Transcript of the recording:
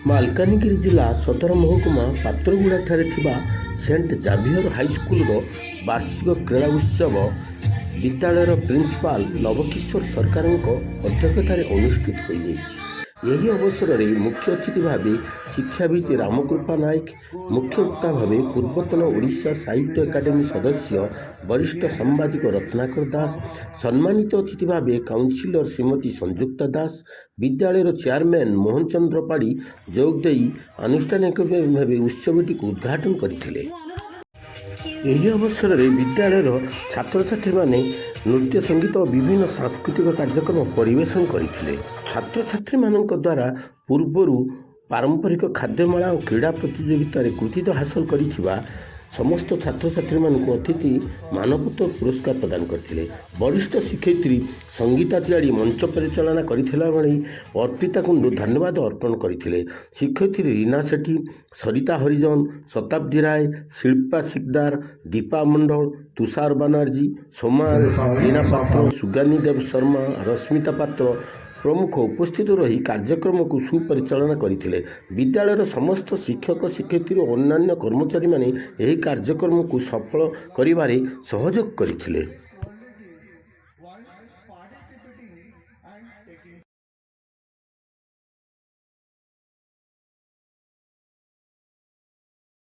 ମାଲକାନଗିରି ଜିଲ୍ଲା ସଦର ମହକୁମା ପାତ୍ରଗୁଡ଼ାଠାରେ ଥିବା ସେଣ୍ଟ ଜାଭିୟର ହାଇସ୍କୁଲର ବାର୍ଷିକ କ୍ରୀଡ଼ା ଉତ୍ସବ ବିଦ୍ୟାଳୟର ପ୍ରିନ୍ସିପାଲ ନବକିଶୋର ସରକାରଙ୍କ ଅଧ୍ୟକ୍ଷତାରେ ଅନୁଷ୍ଠିତ ହୋଇଯାଇଛି। ଏହି ଅବସରରେ ମୁଖ୍ୟ ଅତିଥି ଭାବେ ଶିକ୍ଷାବିତ୍ ରାମକୃପା ନାୟକ, ମୁଖ୍ୟ ବକ୍ତା ଭାବେ ପୂର୍ବତନ ଓଡ଼ିଶା ସାହିତ୍ୟ ଏକାଡେମୀ ସଦସ୍ୟ ବରିଷ୍ଠ ସାମ୍ବାଦିକ ରତ୍ନାକର ଦାସ, ସମ୍ମାନିତ ଅତିଥି ଭାବେ କାଉନସିଲର ଶ୍ରୀମତୀ ସଂଯୁକ୍ତା ଦାସ, ବିଦ୍ୟାଳୟର ଚେୟାରମ୍ୟାନ୍ ମୋହନ ଚନ୍ଦ୍ର ପାଢ଼ୀ ଯୋଗଦେଇ ଆନୁଷ୍ଠାନିକ ଭାବେ ଉତ୍ସବଟିକୁ ଉଦ୍ଘାଟନ କରିଥିଲେ। ଏହି ଅବସରରେ ବିଦ୍ୟାଳୟର ଛାତ୍ରଛାତ୍ରୀମାନେ ନୃତ୍ୟ ସଙ୍ଗୀତ ଓ ବିଭିନ୍ନ ସାଂସ୍କୃତିକ କାର୍ଯ୍ୟକ୍ରମ ପରିବେଷଣ କରିଥିଲେ। ଛାତ୍ରଛାତ୍ରୀମାନଙ୍କ ଦ୍ୱାରା ପୂର୍ବରୁ ପାରମ୍ପରିକ ଖାଦ୍ୟମେଳା ଓ କ୍ରୀଡ଼ା ପ୍ରତିଯୋଗିତାରେ କୃତିତ୍ୱ ହାସଲ କରିଥିବା ସମସ୍ତ ଛାତ୍ରଛାତ୍ରୀମାନଙ୍କୁ ଅତିଥି ମାନପତ୍ର ପୁରସ୍କାର ପ୍ରଦାନ କରିଥିଲେ। ବରିଷ୍ଠ ଶିକ୍ଷୟିତ୍ରୀ ସଙ୍ଗୀତା ତିଆଡ଼ି ମଞ୍ଚ ପରିଚାଳନା କରିଥିଲା ବେଳେ ଅର୍ପିତା କୁଣ୍ଡୁ ଧନ୍ୟବାଦ ଅର୍ପଣ କରିଥିଲେ। ଶିକ୍ଷୟିତ୍ରୀ ରୀନା ସେଠୀ, ସରିତା ହରିଜନ, ଶତାବ୍ଦୀ ରାୟ, ଶିଳ୍ପା ସିକଦାର, ଦୀପା ମଣ୍ଡଳ, ତୁଷାର ବାନାର୍ଜୀ, ସୋମା ରୀନା ପାତ୍ର, ସୁଗାନୀ ଦେବ ଶର୍ମା, ରଶ୍ମିତା ପାତ୍ର ପ୍ରମୁଖ ଉପସ୍ଥିତ ରହି କାର୍ଯ୍ୟକ୍ରମକୁ ସୁପରିଚାଳନା କରିଥିଲେ। ବିଦ୍ୟାଳୟର ସମସ୍ତ ଶିକ୍ଷକ, ଶିକ୍ଷୟିତ୍ରୀ ଓ ଅନ୍ୟାନ୍ୟ କର୍ମଚାରୀମାନେ ଏହି କାର୍ଯ୍ୟକ୍ରମକୁ ସଫଳ କରିବାରେ ସହଯୋଗ କରିଥିଲେ।